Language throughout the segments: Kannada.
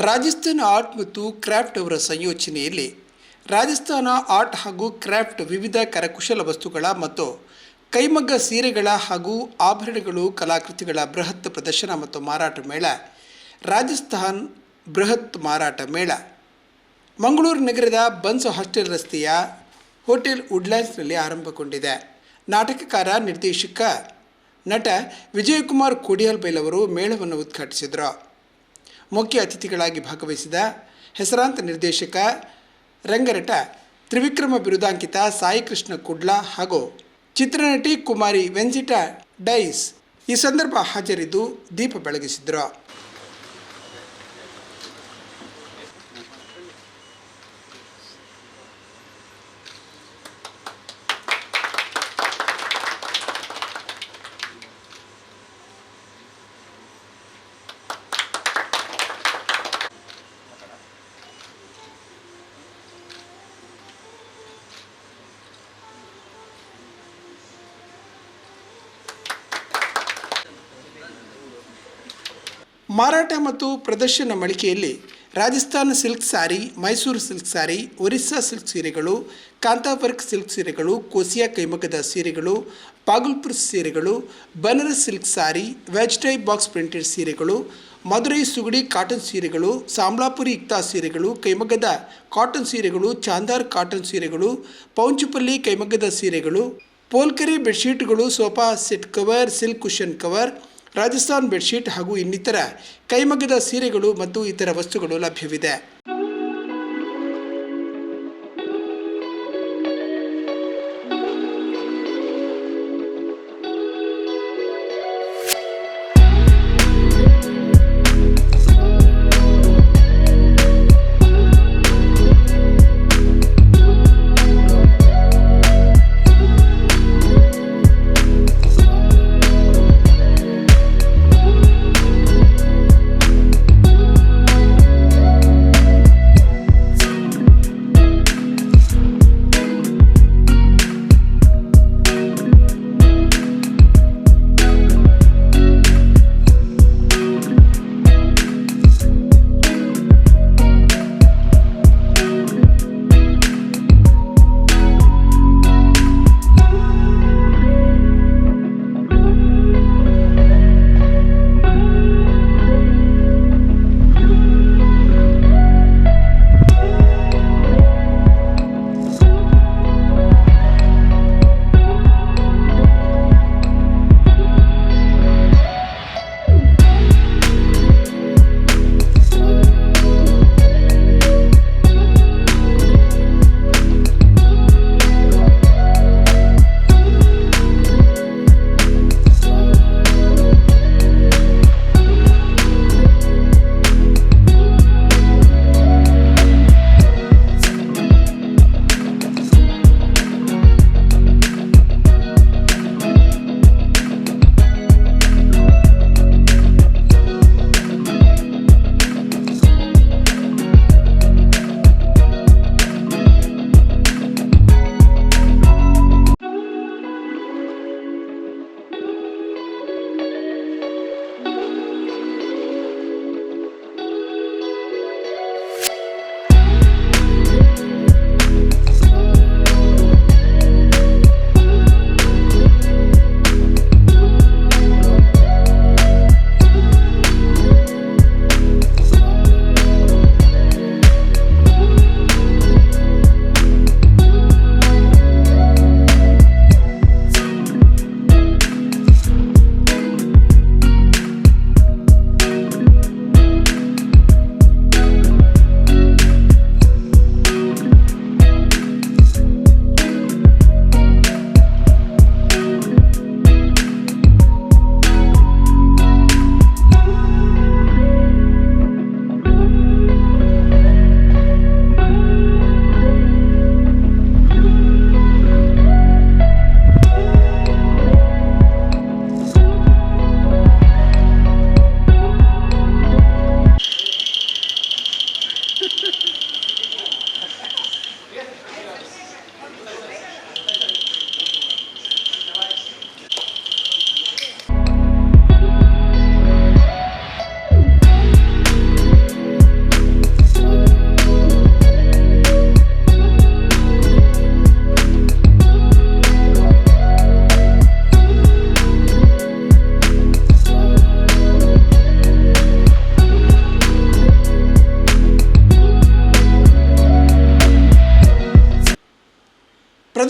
ರಾಜಸ್ಥಾನ ಆರ್ಟ್ ಮತ್ತು ಕ್ರಾಫ್ಟ್ ಅವರ ಸಂಯೋಜನೆಯಲ್ಲಿ ರಾಜಸ್ಥಾನ ಆರ್ಟ್ ಹಾಗೂ ಕ್ರಾಫ್ಟ್ ವಿವಿಧ ಕರಕುಶಲ ವಸ್ತುಗಳ ಮತ್ತು ಕೈಮಗ್ಗ ಸೀರೆಗಳ ಹಾಗೂ ಆಭರಣಗಳು ಕಲಾಕೃತಿಗಳ ಬೃಹತ್ ಪ್ರದರ್ಶನ ಮತ್ತು ಮಾರಾಟ ಮೇಳ ರಾಜಸ್ಥಾನ್ ಬೃಹತ್ ಮಾರಾಟ ಮೇಳ ಮಂಗಳೂರು ನಗರದ ಬನ್ಸ್ ಹಾಸ್ಟೆಲ್ ರಸ್ತೆಯ ಹೋಟೆಲ್ ವುಡ್ಲ್ಯಾಂಡ್ಸ್ನಲ್ಲಿ ಆರಂಭಗೊಂಡಿದೆ. ನಾಟಕಕಾರ ನಿರ್ದೇಶಕ ನಟ ವಿಜಯಕುಮಾರ್ ಕೋಡಿಯಾಲ್ಬೈಲ್ ಅವರು ಮೇಳವನ್ನು ಉದ್ಘಾಟಿಸಿದರು. ಮುಖ್ಯ ಅತಿಥಿಗಳಾಗಿ ಭಾಗವಹಿಸಿದ ಹೆಸರಾಂತ ನಿರ್ದೇಶಕ ರಂಗನಟ ತ್ರಿವಿಕ್ರಮ ಬಿರುದಾಂಕಿತ ಸಾಯಿಕೃಷ್ಣ ಕುಡ್ಲಾ ಹಾಗೂ ಚಿತ್ರನಟಿ ಕುಮಾರಿ ವೆನ್ಸಿಟಾ ಡೈಸ್ ಈ ಸಂದರ್ಭ ಹಾಜರಿದ್ದು ದೀಪ ಬೆಳಗಿಸಿದರು. ಮಾರಾಟ ಮತ್ತು ಪ್ರದರ್ಶನ ಮಳಿಗೆಯಲ್ಲಿ ರಾಜಸ್ಥಾನ ಸಿಲ್ಕ್ ಸಾರಿ, ಮೈಸೂರು ಸಿಲ್ಕ್ ಸಾರಿ, ಒರಿಸ್ಸಾ ಸಿಲ್ಕ್ ಸೀರೆಗಳು, ಕಾಂತಾವರ್ಕ್ ಸಿಲ್ಕ್ ಸೀರೆಗಳು, ಕೋಸಿಯಾ ಕೈಮಗ್ಗದ ಸೀರೆಗಳು, ಪಾಗಲ್ಪುರ್ ಸೀರೆಗಳು, ಬನಾರಸ್ ಸಿಲ್ಕ್ ಸಾರಿ, ವೆಜ್ಟೈ ಬಾಕ್ಸ್ ಪ್ರಿಂಟೆಡ್ ಸೀರೆಗಳು, ಮಧುರೈ ಸುಗುಡಿ ಕಾಟನ್ ಸೀರೆಗಳು, ಸಾಂಬ್ಲಾಪುರಿ ಇಕ್ತಾ ಸೀರೆಗಳು, ಕೈಮಗ್ಗದ ಕಾಟನ್ ಸೀರೆಗಳು, ಚಾಂದಾರ್ ಕಾಟನ್ ಸೀರೆಗಳು, ಪೌಂಚುಪಲ್ಲಿ ಕೈಮಗ್ಗದ ಸೀರೆಗಳು, ಪೋಲ್ಕರಿ ಬೆಡ್ಶೀಟ್ಗಳು, sofa set cover, silk cushion cover, Rajasthan bedsheet ಹಾಗೂ ಇನ್ನಿತರ ಕೈಮಗ್ಗದ ಸೀರೆಗಳು ಮತ್ತು ಇತರ ವಸ್ತುಗಳು ಲಭ್ಯವಿದೆ.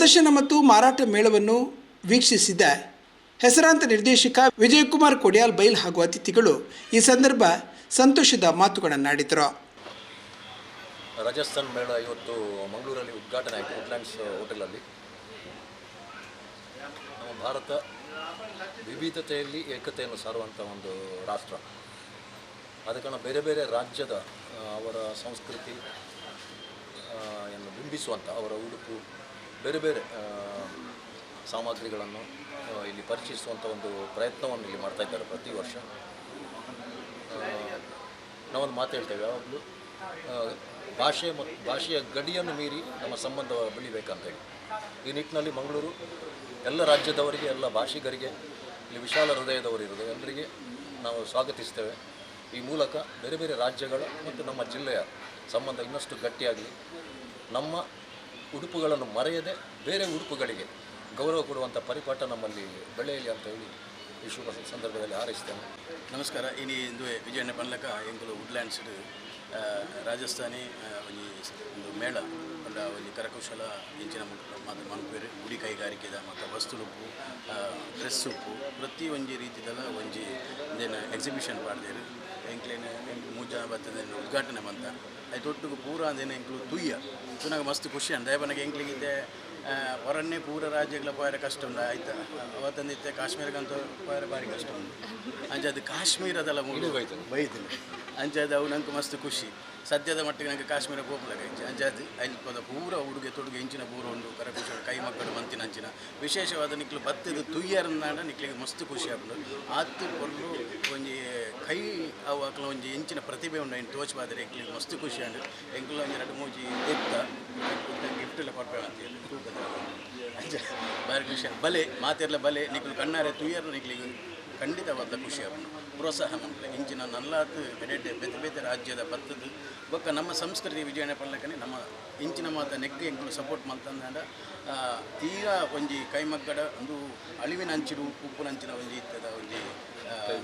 ಪ್ರದರ್ಶನ ಮತ್ತು ಮಾರಾಟ ಮೇಳವನ್ನು ವೀಕ್ಷಿಸಿದ ಹೆಸರಾಂತ ನಿರ್ದೇಶಕ ವಿಜಯಕುಮಾರ್ ಕೊಡಿಯಾಲ್ ಬೈಲ್ ಹಾಗೂ ಅತಿಥಿಗಳು ಈ ಸಂದರ್ಭ ಸಂತೋಷದ ಮಾತುಗಳನ್ನಾಡಿದರು. ರಾಜಸ್ಥಾನ್ ಮೇಳ ಇವತ್ತು ಮಂಗಳೂರಲ್ಲಿ ಉದ್ಘಾಟನೆ ಆಯಿತು, ವುಡ್ಲ್ಯಾಂಡ್ಸ್ ಹೋಟೆಲಲ್ಲಿ. ನಮ್ಮ ಭಾರತ ವಿವಿಧತೆಯಲ್ಲಿ ಏಕತೆಯನ್ನು ಸಾರುವಂಥ ಒಂದು ರಾಷ್ಟ್ರ. ಆದ ಕಾರಣ ಬೇರೆ ಬೇರೆ ರಾಜ್ಯದ ಅವರ ಸಂಸ್ಕೃತಿ ಬಿಂಬಿಸುವಂಥ ಅವರ ಉಡುಪು, ಬೇರೆ ಬೇರೆ ಸಾಮಗ್ರಿಗಳನ್ನು ಇಲ್ಲಿ ಪರಿಚಯಿಸುವಂಥ ಒಂದು ಪ್ರಯತ್ನವನ್ನು ಇಲ್ಲಿ ಮಾಡ್ತಾಯಿದ್ದಾರೆ ಪ್ರತಿ ವರ್ಷ. ನಾವೊಂದು ಮಾತು ಹೇಳ್ತೇವೆ ಯಾವಾಗಲೂ, ಭಾಷೆಯ ಗಡಿಯನ್ನು ಮೀರಿ ನಮ್ಮ ಸಂಬಂಧ ಬೆಳಿಬೇಕಂತೇಳಿ. ಈ ನಿಟ್ಟಿನಲ್ಲಿ ಮಂಗಳೂರು ಎಲ್ಲ ರಾಜ್ಯದವರಿಗೆ, ಎಲ್ಲ ಭಾಷಿಗರಿಗೆ, ಇಲ್ಲಿ ವಿಶಾಲ ಹೃದಯದವರು ಇರೋದು ಎಲ್ಲರಿಗೆ ನಾವು ಸ್ವಾಗತಿಸ್ತೇವೆ. ಈ ಮೂಲಕ ಬೇರೆ ಬೇರೆ ರಾಜ್ಯಗಳ ಮತ್ತು ನಮ್ಮ ಜಿಲ್ಲೆಯ ಸಂಬಂಧ ಇನ್ನಷ್ಟು ಗಟ್ಟಿಯಾಗಲಿ, ನಮ್ಮ ಉಡುಪುಗಳನ್ನು ಮರೆಯದೆ ಬೇರೆ ಉಡುಪುಗಳಿಗೆ ಗೌರವ ಕೊಡುವಂಥ ಪರಿಪಾಠ ನಮ್ಮಲ್ಲಿ ಬೆಳೆಯಲಿ ಅಂತ ಹೇಳಿ ಈ ಶುಭ ಸಂದರ್ಭದಲ್ಲಿ ಹಾರೈಸ್ತೇನೆ. ನಮಸ್ಕಾರ. ಇಂದು ವಿಜಯಣ್ಣ ಪನ್ಲಕ ಎಂಕುಲು ವುಡ್ಲ್ಯಾಂಡ್ಸ್ ರಾಜಸ್ಥಾನಿ ಒಂದು ಮೇಳ ಪಂಡ ಒಂದು ಕರಕುಶಲ ಇಂಚಿನ ಮನ್ಪೇರು ಗುಡಿ ಕೈಗಾರಿಕೆದ ಮತ್ತು ವಸ್ತುಲುಪ್ಪು ಡ್ರೆಸ್ ಉಪ್ಪು ಪ್ರತಿ ಒಂಜಿ ರೀತಿದಲ್ಲ ಒಂಜಿ ಇದೇನು ಎಕ್ಸಿಬಿಷನ್ ಪಾಡ್ದೇರು ಎಂಕ್ಲೇನು ಮೂಜ ಬರ್ತದೆ ಉದ್ಘಾಟನೆ ಬಂತ ಅದು ತೊಟ್ಟಿಗೆ ಪೂರ ಅಂದೇನು ಎಂಕ್ಲು ತುಯ್ಯ ತುನಾಗ ಮಸ್ತ್ ಖುಷಿ ಅಂದ ಬನಗೆ ಎಂಕ್ಲಿಗಿದ್ದೆ ಹೊರನ್ನೇ ಪೂರ ರಾಜ್ಯಗಳ ಪೋಯರ ಕಷ್ಟ ಉಂಡ ಆಯ್ತಾ. ಅವತ್ತಂದಿತ್ತೆ ಕಾಶ್ಮೀರಕ್ಕಂತೂ ಪೋಯರ ಭಾರಿ ಕಷ್ಟ ಉಂಟು ಅಂಚೆ ಅದು ಕಾಶ್ಮೀರದಲ್ಲ ಮೂಡಿ ಬೈತಿಲ್ಲ ಅಂಚೆ ಅದು ಅವು ನಂಗೆ ಮಸ್ತ್ ಖುಷಿ. ಸದ್ಯದ ಮಟ್ಟಿಗೆ ನಂಗೆ ಕಾಶ್ಮೀರ ಹೋಗ್ಲಾಗ ಅಂಚೆ ಅದು ಅಲ್ಲಿ ಪೂರ ಉಡುಗೆ ತೊಡುಗೆ ಇಂಚಿನ ಪೂರ ಉಂಡು ಕರಕುಶಲ ಕೈ ಮಕ್ಕಳು ಮಂತಿನ ಅಂಚಿನ ವಿಶೇಷವಾದ ನಿಕ್ಲು ಬತ್ತದು ತುಯ್ಯರಂದಾಂಡ ನಿಕ್ಲಿಗೆ ಮಸ್ತ್ ಖುಷಿ ಆಗ್ಬೋದು. ಆತು ಕೊರಲು ಒಂಜಿ ಕೈ ಅವು ಅಕ್ಲ ಒಂಜಿ ಇಂಚಿನ ಪ್ರತಿಭೆ ಉಂಡು ಇನ್ನು ತೋಚ್ಬಾದ್ರೆ ಎಂಕ್ಲಿಗೆ ಮಸ್ತ್ ಖುಷಿ ಅಂಡು ಎಂಕ್ಲು ಒಂಜಿ ಎರಡು ಮೂಜಿ ಎತ್ತ ಗಿಫ್ಟ್ ಎಲ್ಲ ಕೊಡ್ಬೇಡ ಅಂತೇಳಿ ಅಂಚೆ ಭಾರಿ ಖುಷಿ ಬಲೆ ಮಾತೆಲ್ಲ ಬಲೆ ನಿಕ್ಲು ಕಣ್ಣಾರೆ ತುಯ್ಯರು ನಿಕ್ಲಿಗೆ ಖಂಡಿತವಾದ ಖುಷಿ ಆಗ್ಬೋದು. ಪ್ರೋತ್ಸಾಹ ಮಾಡಲಿ ಇಂಚಿನ ನಲ್ಲಾತು ಎಡೆಡೆ ಬೇತೆ ಬೇತೆ ರಾಜ್ಯದ ಬತ್ತದು ಬೊಕ್ಕ ನಮ್ಮ ಸಂಸ್ಕೃತಿ ವಿಜಯಣ್ಣ ಪಲ್ಲಕನೆ ನಮ್ಮ ಇಂಚಿನ ಮಾತ ನೆಗ್ಗೆ ಎಂಕ್ಲು ಸಪೋರ್ಟ್ ಮಾಡ್ತಂದ ತೀರಾ ಒಂಜಿ ಕೈಮಗ್ಗಡ ಒಂದು ಅಳಿವಿನ ಅಂಚಿನ ಉಪ್ಪುನಂಚಿನ ಒಂಜಿ ಇತ್ತದ ಒಂಜಿ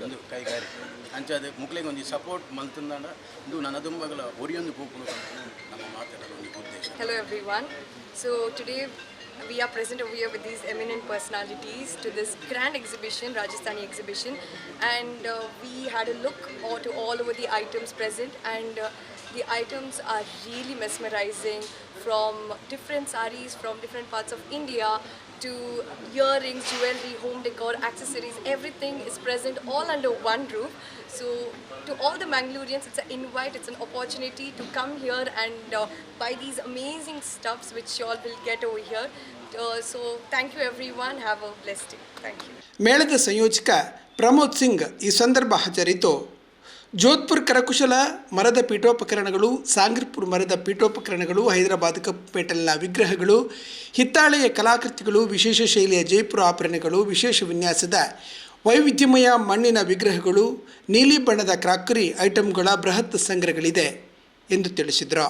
ಒಂದು ಕೈಗಾರಿಕೆ ಅಂಚೆ ಮುಕ್ಳಿಗೆ ಒಂಜಿ ಸಪೋರ್ಟ್ ಮಲ್ತಂದಾಂಡ ಇದು ನನ್ನ ದುಂಬಗಳ ಒರಿಯೊಂದು ಪೂಪುಲು ನಮ್ಮ ಮಾತಾಡೋ ಒಂದು ಉದ್ದೇಶ. Hello everyone. So today we are present over here with these eminent personalities to this grand exhibition, Rajasthani exhibition, and we had a look to all over the items present, and the items are really mesmerizing, from different sarees from different parts of India to earrings, jewelry, home decor, accessories, everything is present all under one roof. So to all the Mangaloreans, it's an invite, it's an opportunity to come here and buy these amazing stuffs which you all will get over here. So thank you everyone, have a blessed day. Thank you. ಮೇಳದ ಸಂಯೋಜಕ ಪ್ರಮೋದ್ ಸಿಂಗ್ ಈ ಸಂದರ್ಭ ಹಾಜರಿದ್ದು, ಜೋಧ್ಪುರ್ ಕರಕುಶಲ ಮರದ ಪೀಠೋಪಕರಣಗಳು, ಸಾಂಗ್ರಿಪುರ್ ಮರದ ಪೀಠೋಪಕರಣಗಳು, ಹೈದರಾಬಾದ್ ಕಪ್ಪು ಮೆಟಲ್ನ ವಿಗ್ರಹಗಳು, ಹಿತ್ತಾಳೆಯ ಕಲಾಕೃತಿಗಳು, ವಿಶೇಷ ಶೈಲಿಯ ಜೈಪುರ ಆಭರಣಗಳು, ವಿಶೇಷ ವಿನ್ಯಾಸದ ವೈವಿಧ್ಯಮಯ ಮಣ್ಣಿನ ವಿಗ್ರಹಗಳು, ನೀಲಿ ಬಣ್ಣದ ಕ್ರಾಕರಿ ಐಟಂಗಳ ಬೃಹತ್ ಸಂಗ್ರಹಗಳಿದೆ ಎಂದು ತಿಳಿಸಿದರು.